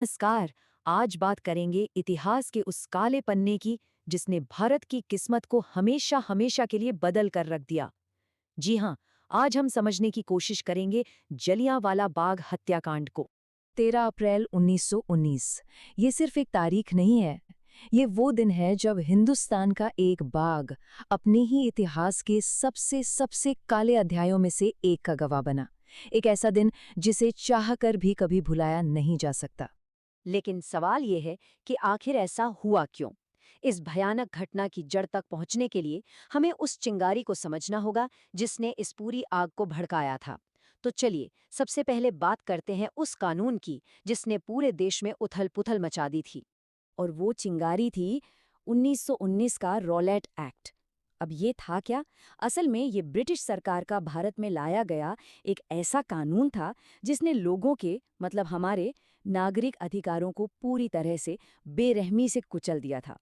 नमस्कार। आज बात करेंगे इतिहास के उस काले पन्ने की जिसने भारत की किस्मत को हमेशा हमेशा के लिए बदल कर रख दिया। जी हाँ, आज हम समझने की कोशिश करेंगे जलियांवाला बाग हत्याकांड को। 13 अप्रैल 1919 ये सिर्फ एक तारीख नहीं है। ये वो दिन है जब हिंदुस्तान का एक बाग अपने ही इतिहास के सबसे सबसे काले अध्यायों में से एक का गवाह बना। एक ऐसा दिन जिसे चाहकर भी कभी भुलाया नहीं जा सकता। लेकिन सवाल ये है कि आखिर ऐसा हुआ क्यों? इस भयानक घटना की जड़ तक पहुंचने के लिए हमें उस चिंगारी को समझना होगा जिसने इस पूरी आग को भड़काया था। तो चलिए, सबसे पहले बात करते हैं उस कानून की जिसने पूरे देश में उथल-पुथल मचा दी थी। और वो चिंगारी थी 1919 का रॉलेट एक्ट। अब ये था क्या? असल में ये ब्रिटिश सरकार का भारत में लाया गया एक ऐसा कानून था जिसने लोगों के मतलब हमारे नागरिक अधिकारों को पूरी तरह से बेरहमी से कुचल दिया था।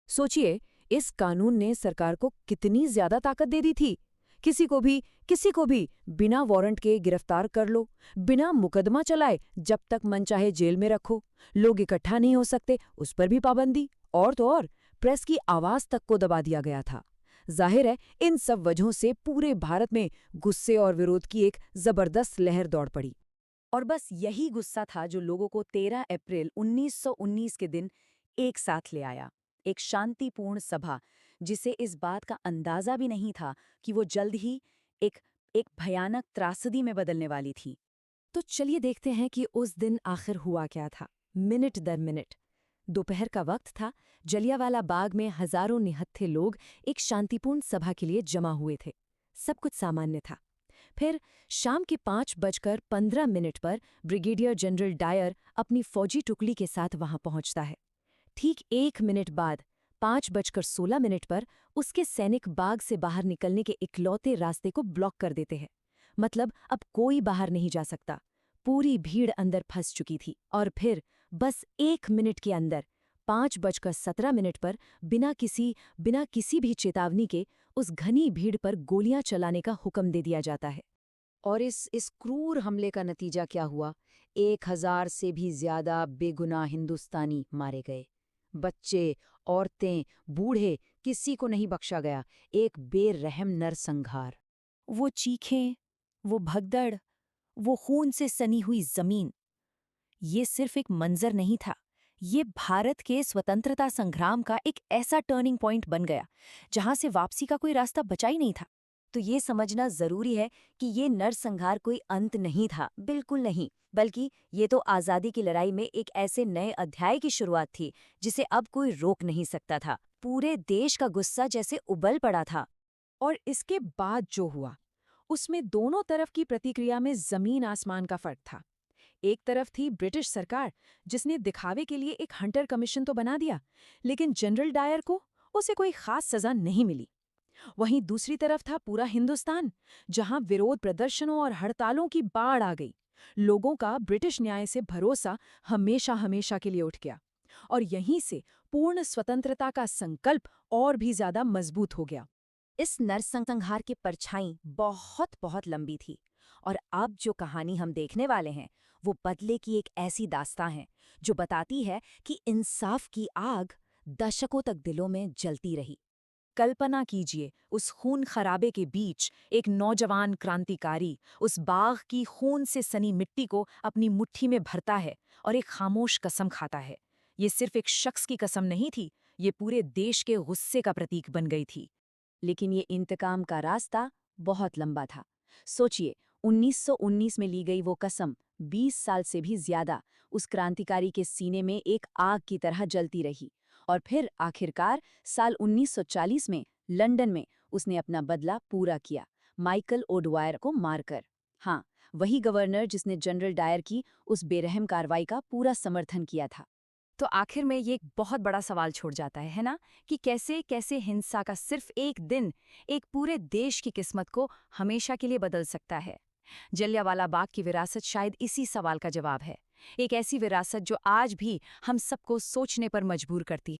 सोचिए, इस कानून ने सरकार को कितनी ज्यादा ताकत दे दी थी। किसी को भी बिना वारंट के गिरफ्तार कर लो, बिना मुकदमा चलाए जब तक मन चाहे जेल में रखो, लोग इकट्ठा नहीं हो सकते उस पर भी पाबंदी, और तो और प्रेस की आवाज तक को दबा दिया गया था। जाहिर है, इन सब वजहों से पूरे भारत में गुस्से और विरोध की एक जबरदस्त लहर दौड़ पड़ी। और बस यही गुस्सा था जो लोगों को 13 अप्रैल 1919 के दिन एक साथ ले आया। एक शांतिपूर्ण सभा जिसे इस बात का अंदाजा भी नहीं था कि वो जल्द ही एक एक भयानक त्रासदी में बदलने वाली थी। तो चलिए देखते हैं कि उस दिन आखिर हुआ क्या था। मिनट दर मिनट दोपहर का वक्त था। जलियांवाला बाग में हजारों निहत्थे लोग एक शांतिपूर्ण सभा के लिए जमा हुए थे। सब कुछ सामान्य था। फिर शाम के 5:15 पर ब्रिगेडियर जनरल डायर अपनी फौजी टुकड़ी के साथ वहां पहुंचता है। ठीक 1 मिनट बाद 5:16 पर उसके सैनिक बाग से बाहर निकलने के इकलौते रास्ते को ब्लॉक कर देते हैं। मतलब अब कोई बाहर नहीं जा सकता। पूरी भीड़ अंदर फंस चुकी थी। और फिर बस 1 मिनट के अंदर 5:17 पर बिना किसी भी चेतावनी के उस घनी भीड़ पर गोलियां चलाने का हुक्म दे दिया जाता है। और इस क्रूर हमले का नतीजा क्या हुआ? 1000 से भी ज्यादा बेगुनाह हिंदुस्तानी मारे गए। बच्चे, औरतें, बूढ़े, किसी को नहीं बख्शा गया। एक बेरहम नरसंहार। वो चीखें, वो भगदड़, वो खून से सनी हुई जमीन, ये सिर्फ एक मंजर नहीं था। ये भारत के स्वतंत्रता संग्राम का एक ऐसा टर्निंग पॉइंट बन गया जहां से वापसी का कोई रास्ता बचा ही नहीं था। तो ये समझना जरूरी है कि ये नरसंहार कोई अंत नहीं था, बिल्कुल नहीं, बल्कि ये तो आजादी की लड़ाई में एक ऐसे नए अध्याय की शुरुआत थी जिसे अब कोई रोक नहीं सकता था। पूरे देश का गुस्सा जैसे उबल पड़ा था। और इसके बाद जो हुआ, उसमें दोनों तरफ की प्रतिक्रिया में जमीन आसमान का फर्क था। एक तरफ थी ब्रिटिश सरकार जिसने दिखावे के लिए एक हंटर कमीशन तो बना दिया, लेकिन जनरल डायर को उसे कोई खास सजा नहीं मिली। वहीं दूसरी तरफ था पूरा हिंदुस्तान, जहां विरोध प्रदर्शनों और हड़तालों की बाढ़ आ गई। लोगों का ब्रिटिश न्याय से भरोसा हमेशा हमेशा के लिए उठ गया। और यहीं से पूर्ण स्वतंत्रता का संकल्प और भी ज्यादा मजबूत हो गया। इस नरसंहार की परछाई बहुत बहुत लंबी थी। और अब जो कहानी हम देखने वाले हैं वो बदले की एक ऐसी दास्तां है जो बताती है कि इंसाफ की आग दशकों तक दिलों में जलती रही। कल्पना कीजिए, उस खून खराबे के बीच एक नौजवान क्रांतिकारी उस बाग की खून से सनी मिट्टी को अपनी मुट्ठी में भरता है और एक खामोश कसम खाता है। ये सिर्फ एक शख्स की कसम नहीं थी, ये पूरे देश के गुस्से का प्रतीक बन गई थी। लेकिन ये इंतकाम का रास्ता बहुत लंबा था। सोचिए, 1919 में ली गई वो कसम 20 साल से भी ज्यादा उस क्रांतिकारी के सीने में एक आग की तरह जलती रही। और फिर आखिरकार साल 1940 में लंदन में उसने अपना बदला पूरा किया, माइकल ओडवायर को मारकर। हाँ, वही गवर्नर जिसने जनरल डायर की उस बेरहम कार्रवाई का पूरा समर्थन किया था। तो आखिर में ये एक बहुत बड़ा सवाल छोड़ जाता है ना, कि कैसे कैसे हिंसा का सिर्फ एक दिन एक पूरे देश की किस्मत को हमेशा के लिए बदल सकता है। जलियांवाला बाग की विरासत शायद इसी सवाल का जवाब है। एक ऐसी विरासत जो आज भी हम सबको सोचने पर मजबूर करती है।